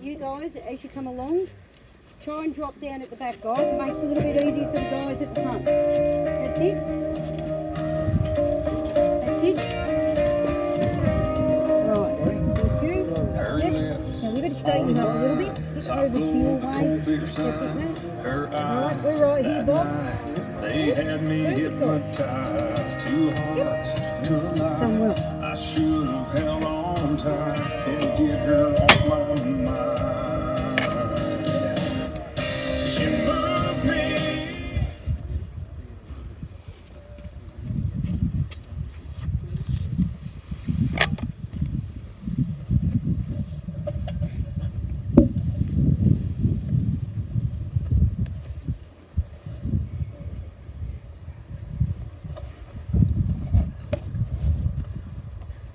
you guys, as you come along, try and drop down at the back, guys. It makes it a little bit easier for the guys at the front. That's it. That's it. Right. Thank you. Yep. Now we've got to straighten it up a little bit. Get over to your way. That's it now. Right, we're right here, Bob. They had me hypnotized to hearts collide. Done well. I should have held on tight and get her off my mind. She moved me.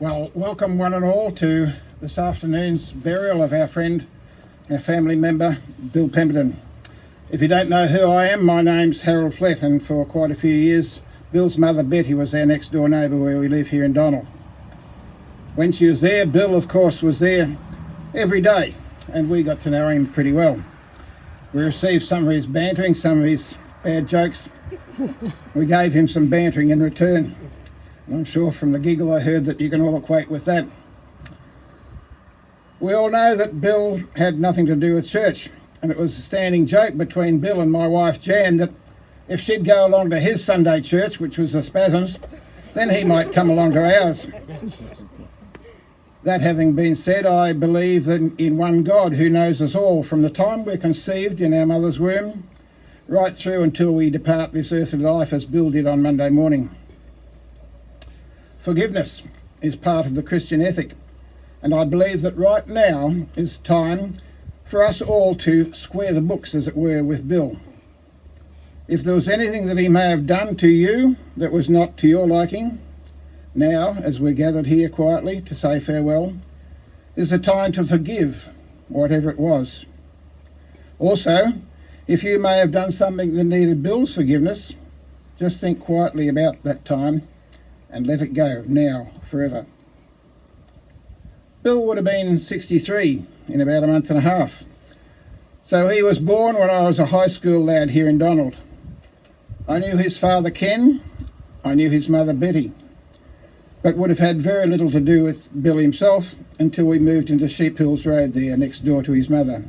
Well, welcome one and all to this afternoon's burial of our friend, our family member, Bill Pemberton. If you don't know who I am, my name's Harold Flett, and for quite a few years, Bill's mother Betty was our next door neighbour where we live here in Donald. When she was there, Bill of course was there every day, and we got to know him pretty well. We received some of his bantering, some of his bad jokes. We gave him some bantering in return. I'm sure from the giggle I heard that you can all equate with that. We all know that Bill had nothing to do with church, and it was a standing joke between Bill and my wife Jan that if she'd go along to his Sunday church, which was the Spasms, then he might come along to ours. That having been said, I believe that in one God who knows us all from the time we're conceived in our mother's womb right through until we depart this earthly life as Bill did on Monday morning. Forgiveness is part of the Christian ethic, and I believe that right now is time for us all to square the books, as it were, with Bill. If there was anything that he may have done to you that was not to your liking, now, as we're gathered here quietly to say farewell, is the time to forgive whatever it was. Also, if you may have done something that needed Bill's forgiveness, just think quietly about that time and let it go now, forever. Bill would have been 63 in about a month and a half. So he was born when I was a high school lad here in Donald. I knew his father Ken, I knew his mother Betty, but would have had very little to do with Bill himself until we moved into Sheep Hills Road there, next door to his mother.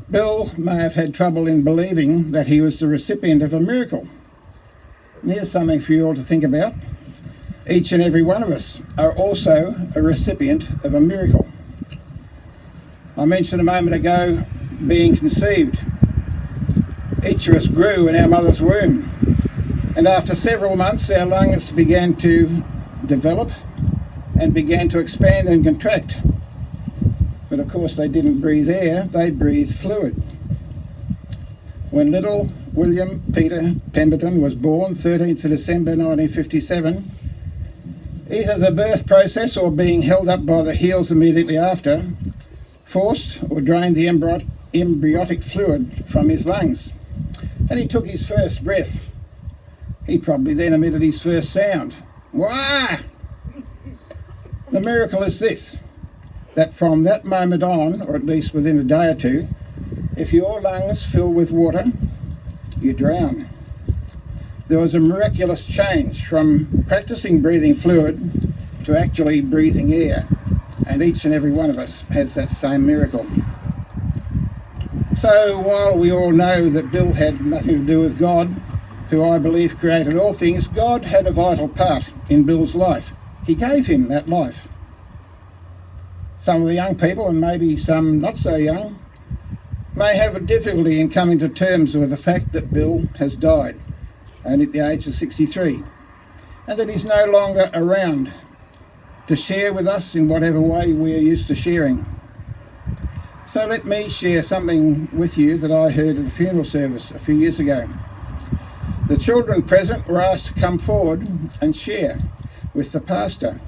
Bill may have had trouble in believing that he was the recipient of a miracle. And here's something for you all to think about. Each and every one of us are also a recipient of a miracle. I mentioned a moment ago being conceived. Each of us grew in our mother's womb, and after several months our lungs began to develop and began to expand and contract. But of course they didn't breathe air, they breathed fluid. When little William Peter Pemberton was born 13th of December 1957, either the birth process or being held up by the heels immediately after forced or drained the embryonic fluid from his lungs, and he took his first breath. He probably then emitted his first sound. Wah! The miracle is this, that from that moment on, or at least within a day or two, if your lungs fill with water, you drown. There was a miraculous change from practicing breathing fluid to actually breathing air, and each and every one of us has that same miracle. So while we all know that Bill had nothing to do with God, who I believe created all things, God had a vital part in Bill's life. He gave him that life. Some of the young people, and maybe some not so young, may have a difficulty in coming to terms with the fact that Bill has died, only at the age of 63, and that he's no longer around to share with us in whatever way we're used to sharing. So let me share something with you that I heard at a funeral service a few years ago. The children present were asked to come forward and share with the pastor.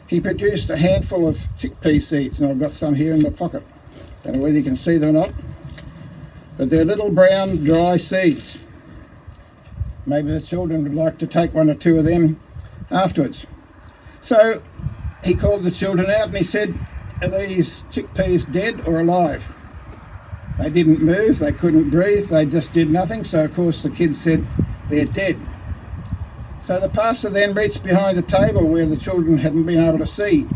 He produced a handful of chickpea seeds, and I've got some here in my pocket. Don't know whether you can see them or not, but they're little brown dry seeds. Maybe the children would like to take one or two of them afterwards. So he called the children out and he said, are these chickpeas dead or alive? They didn't move, they couldn't breathe, they just did nothing, so of course the kids said they're dead. So the pastor then reached behind the table where the children hadn't been able to see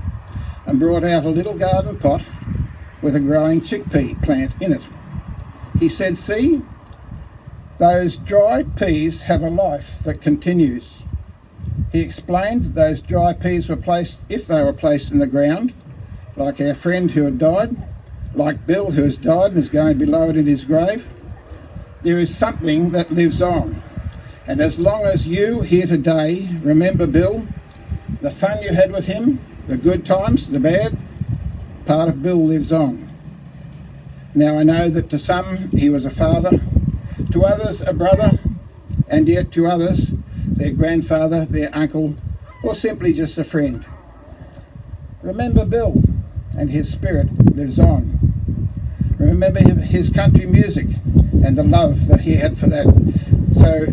and brought out a little garden pot with a growing chickpea plant in it. He said, "See, those dry peas have a life that continues." He explained those dry peas were placed, if they were placed in the ground, like our friend who had died, like Bill who has died and is going to be lowered in his grave, there is something that lives on. And as long as you here today remember Bill, the fun you had with him, the good times, the bad, part of Bill lives on. Now I know that to some he was a father, to others a brother, and yet to others their grandfather, their uncle, or simply just a friend. Remember Bill, and his spirit lives on. Remember his country music and the love that he had for that. So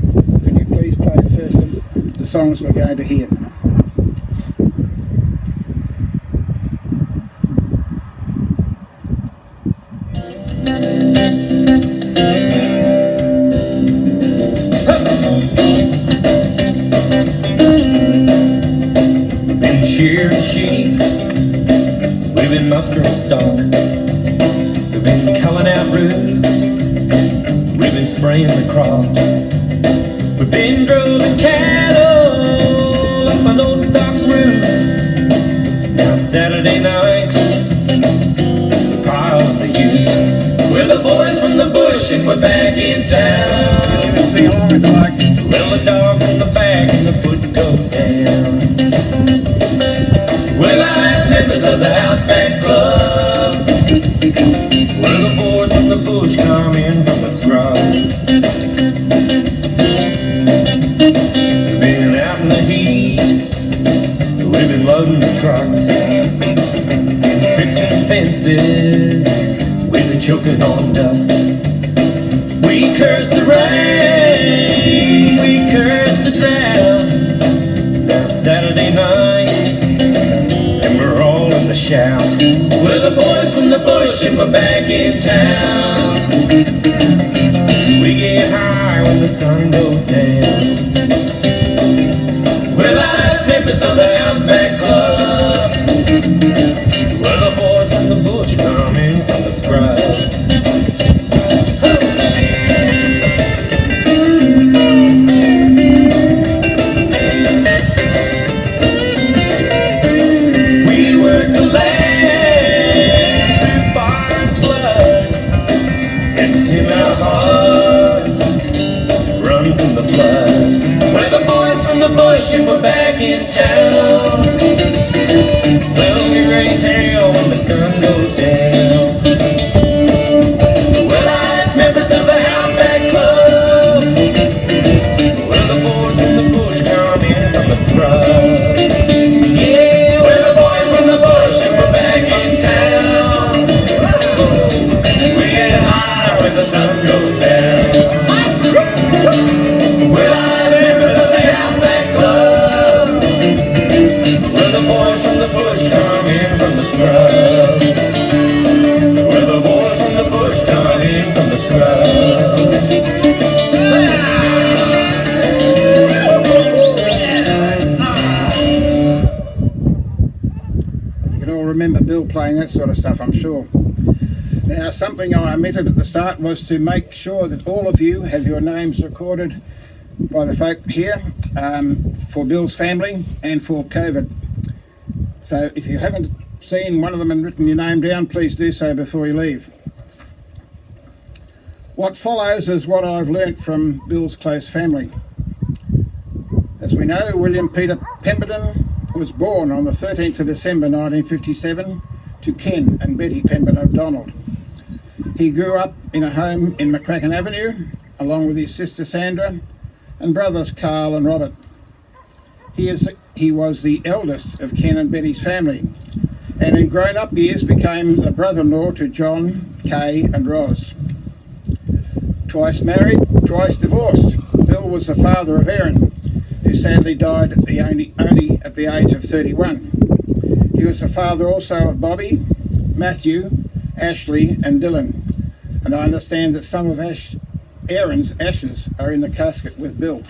could you please play the first of the songs we're going to hear? We've been shearing sheep, we've been mustering stock, we've been culling out roots, we've been spraying the crops, we've been droving cattle up an old stock route. Now it's Saturday night, we pile up the ute. We're the boys from the bush and we're back in town. Sing along if you like. Well, the dog's in the back and the foot goes down. We're like members of the Outback Club. We're the boys from the bush come in from the scrub. We've been out in the heat, we've been loading the trucks, fixing fences, we've been choking on dust. We curse the rain, we curse the drought. Now it's Saturday night, and we're all in the shout. We're the boys from the bush, and we're back in town. We get high when the sun goes down. We're like members of the Outback Club. We're the boys from the bush, coming from the scrub. And we're back in town. Well, we raise hell when the sun goes down. We're like members of the Outback Club. We're the boys from the bush coming from the scrub. Yeah, we're the boys from the bush and we're back in town. We get high when the sun goes down. We're like members of the Outback Club. We're the boys from the bush coming from the scrub. We're the boys from the bush coming from the scrub. You can all remember Bill playing that sort of stuff, I'm sure. Now, something I omitted at the start was to make sure that all of you have your names recorded by the folk here for Bill's family and for COVID. So if you haven't seen one of them and written your name down, please do so before you leave. What follows is what I've learnt from Bill's close family. As we know, William Peter Pemberton was born on the 13th of December 1957 to Ken and Betty Pemberton O'Donnell. He grew up in a home in McCracken Avenue along with his sister Sandra and brothers Carl and Robert. He was the eldest of Ken and Betty's family, and in grown-up years became the brother-in-law to John, Kay and Ros. Twice married, twice divorced, Bill was the father of Erin, who sadly died only at the age of 31. He was the father also of Bobby, Matthew, Ashley and Dylan, and I understand that some of Aaron's ashes are in the casket with Bill.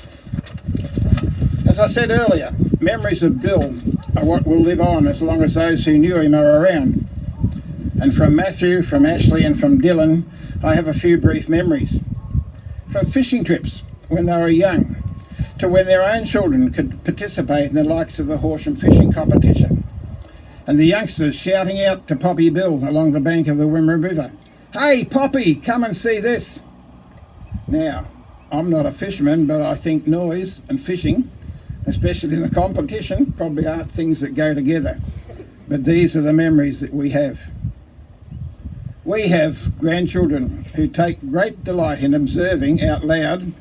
As I said earlier, memories of Bill are what will live on as long as those who knew him are around. And from Matthew, from Ashley and from Dylan, I have a few brief memories. From fishing trips when they were young, to when their own children could participate in the likes of the Horsham fishing competition, and the youngsters shouting out to Poppy Bill along the bank of the Wimmera River, "Hey Poppy, come and see this." Now, I'm not a fisherman, but I think noise and fishing, especially in the competition, probably aren't things that go together. But these are the memories that we have. We have grandchildren who take great delight in observing out loud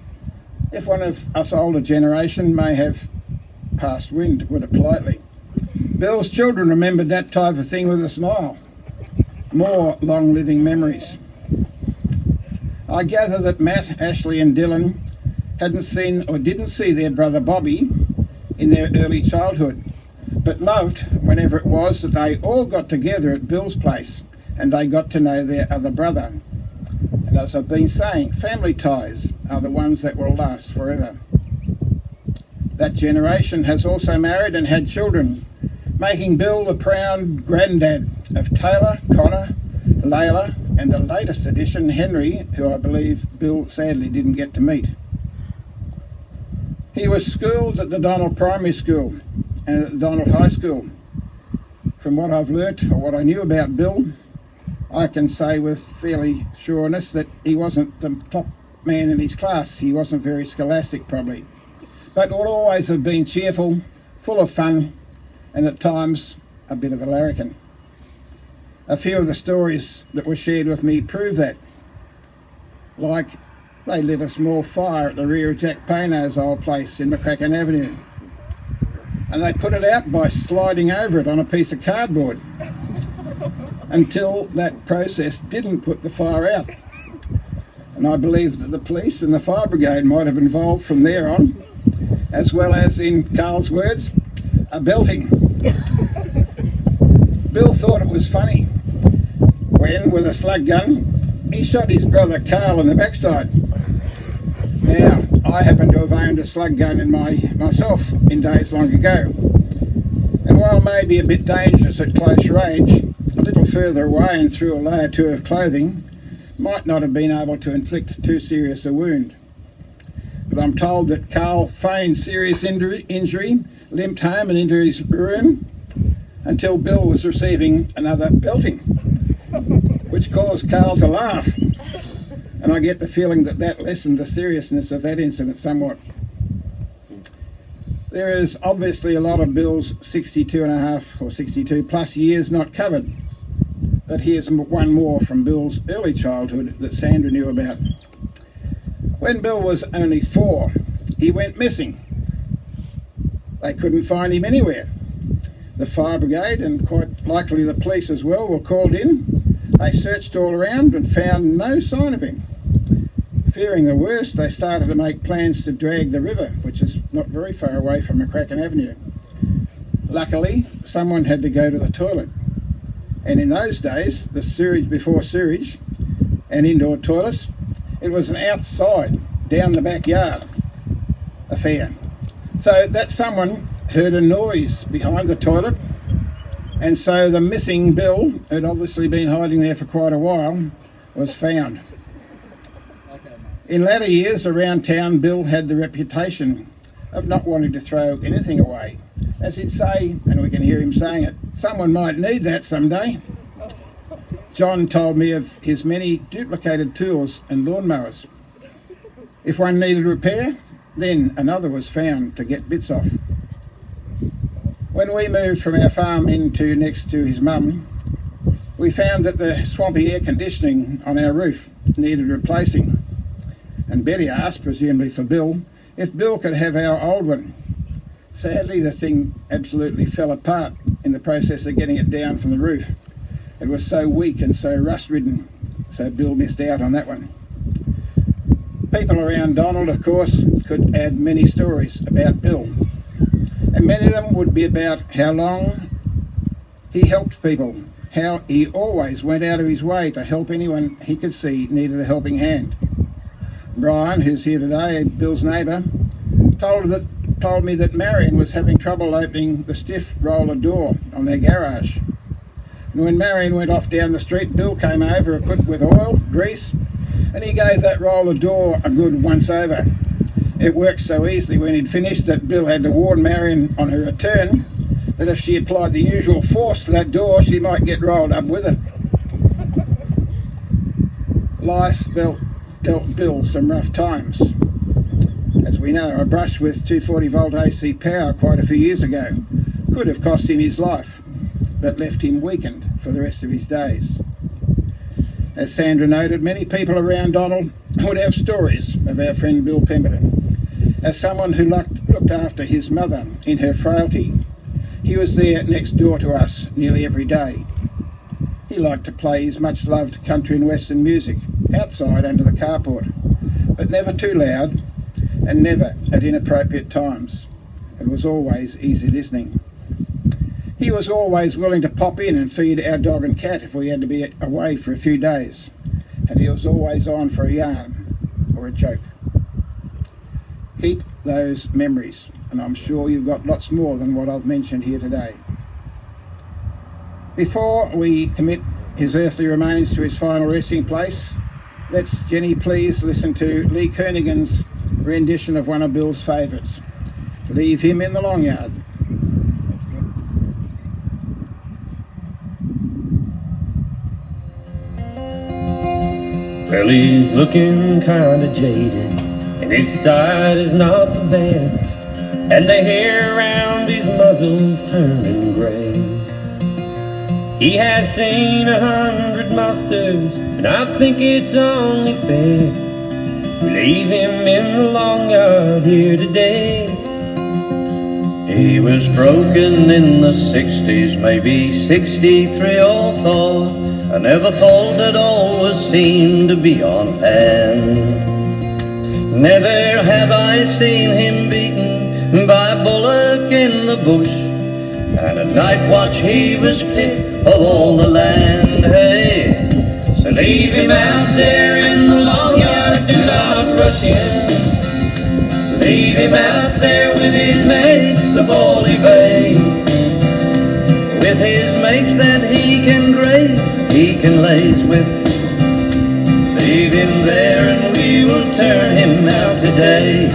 if one of us older generation may have passed wind, to put it politely. Bill's children remembered that type of thing with a smile. More long-living memories. I gather that Matt, Ashley and Dylan hadn't seen or didn't see their brother Bobby in their early childhood, but loved whenever it was that they all got together at Bill's place and they got to know their other brother. And as I've been saying, family ties are the ones that will last forever. That generation has also married and had children, making Bill the proud granddad of Taylor, Connor, Layla and the latest addition, Henry, who I believe Bill sadly didn't get to meet. He was schooled at the Donald Primary School and at the Donald High School. From what I've learnt or what I knew about Bill, I can say with fairly sureness that he wasn't the top man in his class. He wasn't very scholastic probably, but would always have been cheerful, full of fun, and at times a bit of a larrikin. A few of the stories that were shared with me prove that. Like, they lit a small fire at the rear of Jack Payno's old place in McCracken Avenue, and they put it out by sliding over it on a piece of cardboard until that process didn't put the fire out. And I believe that the police and the fire brigade might have involved from there on, as well as, in Carl's words, a belting. Bill thought it was funny when, with a slug gun, he shot his brother Carl in the backside. Now, I happen to have owned a slug gun myself in days long ago, and while maybe a bit dangerous at close range, a little further away and through a layer 2 of clothing, might not have been able to inflict too serious a wound. But I'm told that Carl feigned serious injury, limped home and into his room until Bill was receiving another belting, which caused Carl to laugh. And I get the feeling that that lessened the seriousness of that incident somewhat. There is obviously a lot of Bill's 62.5 or 62 plus years not covered, but here's one more from Bill's early childhood that Sandra knew about. When Bill was only 4, he went missing. They couldn't find him anywhere. The fire brigade and quite likely the police as well were called in. They searched all around and found no sign of him. Fearing the worst, they started to make plans to drag the river, which is not very far away from McCracken Avenue. Luckily, someone had to go to the toilet. And in those days, the sewage before sewage and indoor toilets, it was an outside, down the backyard affair. So that someone heard a noise behind the toilet, and so the missing Bill, who'd obviously been hiding there for quite a while, was found. In latter years around town, Bill had the reputation of not wanting to throw anything away. As he'd say, and we can hear him saying it, someone might need that someday. John told me of his many duplicated tools and lawnmowers. If one needed repair, then another was found to get bits off. When we moved from our farm into next to his mum, we found that the swampy air conditioning on our roof needed replacing. And Betty asked, presumably for Bill, if Bill could have our old one. Sadly, the thing absolutely fell apart in the process of getting it down from the roof. It was so weak and so rust-ridden, so Bill missed out on that one. People around Donald, of course, could add many stories about Bill, and many of them would be about how long he helped people, how he always went out of his way to help anyone he could see needed a helping hand. Brian, who's here today, Bill's neighbour, told me that Marion was having trouble opening the stiff roller door on their garage. And when Marion went off down the street, Bill came over equipped with oil, grease, and he gave that roller door a good once over. It worked so easily when he'd finished that Bill had to warn Marion on her return that if she applied the usual force to that door, she might get rolled up with it. Life dealt Bill some rough times. As we know, a brush with 240 volt AC power quite a few years ago could have cost him his life, but left him weakened for the rest of his days. As Sandra noted, many people around Donald would have stories of our friend Bill Pemberton. As someone who looked after his mother in her frailty, he was there next door to us nearly every day. He liked to play his much-loved country and western music outside under the carport, but never too loud and never at inappropriate times, and was always easy listening. He was always willing to pop in and feed our dog and cat if we had to be away for a few days, and he was always on for a yarn or a joke. Keep those memories, and I'm sure you've got lots more than what I've mentioned here today. Before we commit his earthly remains to his final resting place, let's, Jenny, please listen to Lee Kernighan's rendition of one of Bill's favourites, Leave Him in the Long Yard. Well, he's looking kinda jaded, and his sight is not the best, and the hair around his muzzle's turning grey. He has seen 100 musters, and I think it's only fair we leave him in the long yard here today. He was broken in the 60s, maybe 63 or 4. I never thought that always seemed to be on hand. Never have I seen him beaten by a bullock in the bush, and at night watch he was picked of all the land. Hey, so leave him out there in the long yard, do not rush him. Leave him out there with his mate, the Bally Bay, with his mates that he can graze, he can laze with. Leave him there and we will turn him out today.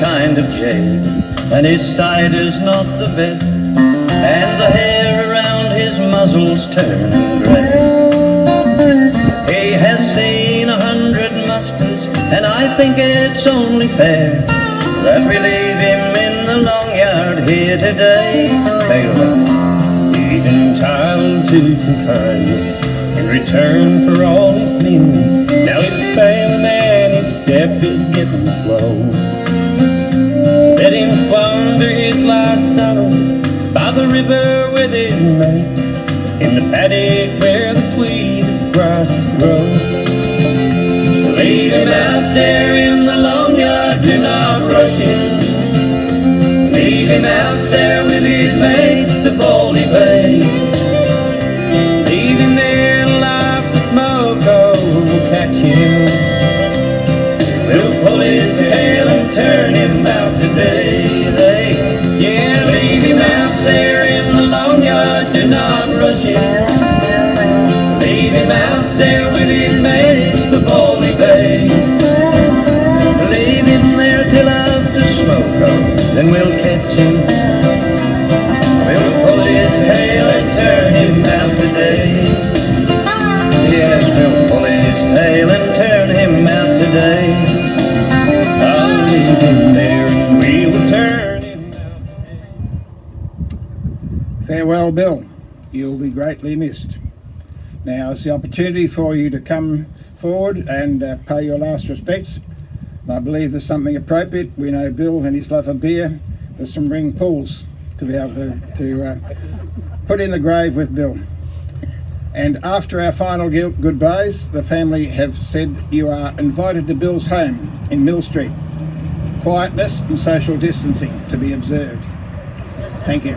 Kind of jaded, and his sight is not the best, and the hair around his muzzle's turned grey. He has seen 100 musters, and I think it's only fair that we leave him in the long yard here today. He's entitled to some kindness in return for all he's been. Now he's failing and his step is getting slow. Let him squander his last summers by the river with his mate, in the paddock where the sweetest grasses grow. So leave him out there in the long yard, do not rush him. Leave him out there with his mate, the Bally Bay. Leave him there alive to smoke, oh, we'll catch him. We'll pull his tail and turn him out today. Yeah, leave him out there in the long yard, do not rush him. Leave him out there with his mate, the Bally Bay. Leave him there till after smoke, oh, then we'll catch him. We'll pull his tail and turn him out today. Yes, we'll pull his tail and turn him out today. I'll leave him there and we will turn him out today. Farewell, Bill. You'll be greatly missed. Now is the opportunity for you to come forward and pay your last respects. I believe there's something appropriate. We know Bill and his love of beer. There's some ring pulls to be able to put in the grave with Bill. And after our final goodbyes, the family have said you are invited to Bill's home in Mill Street. Quietness and social distancing to be observed. Thank you.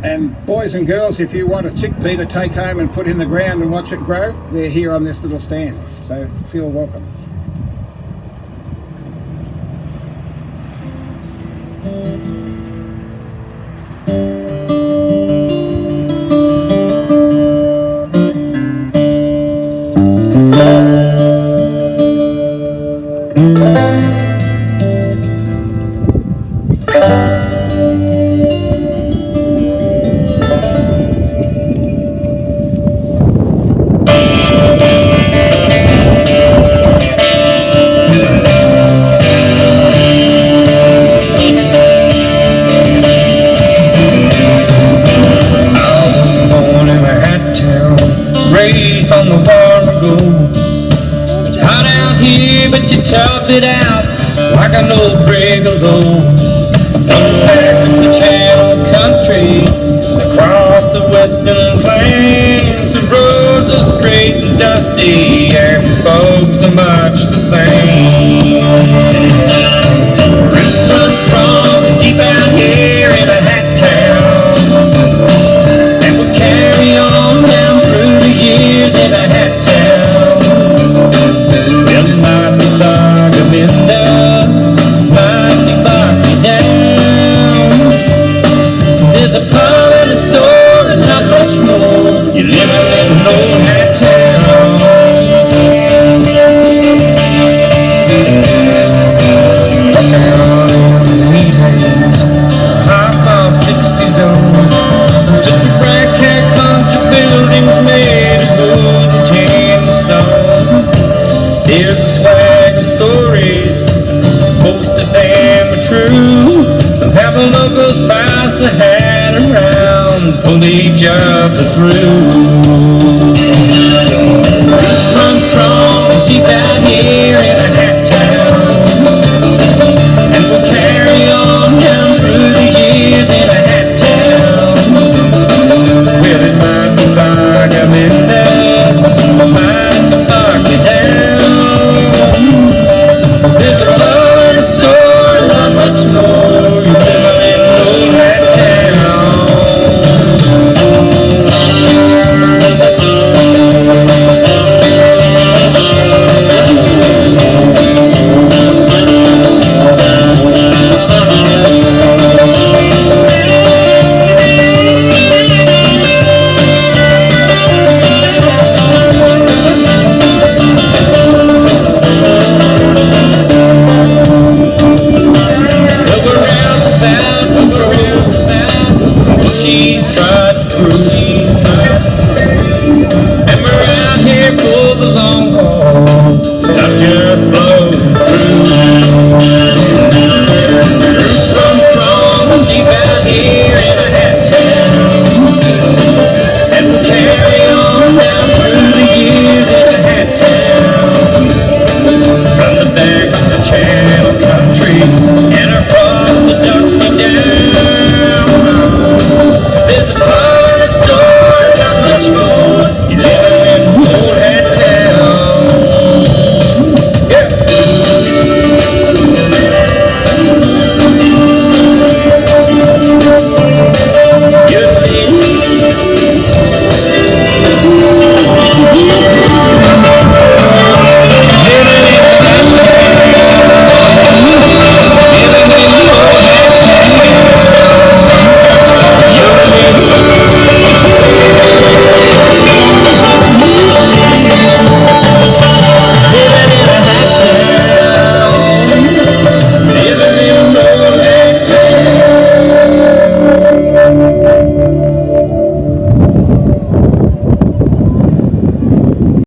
And boys and girls, if you want a chickpea to take home and put in the ground and watch it grow, they're here on this little stand. So feel welcome. Raised on the water go. It's hot out here, but you tough it out like an old brigalow. From back to the Channel Country, across the western plains, the roads are straight and dusty, and folks are much the same. Roots run strong and deep out here in a hat town, and we'll carry on down through the years in a hat town. Well, might be Bagaminda, might be Barkley Downs. There's a pub and a store and not much more. You're living in an old hat town. Stuck out in the heat haze, half of 60 zone. Just a rag-tag bunch of buildings made of wood and tin and stone. There's a swag of stories, most of them are true, of how the locals pass the hat around, pull each other through.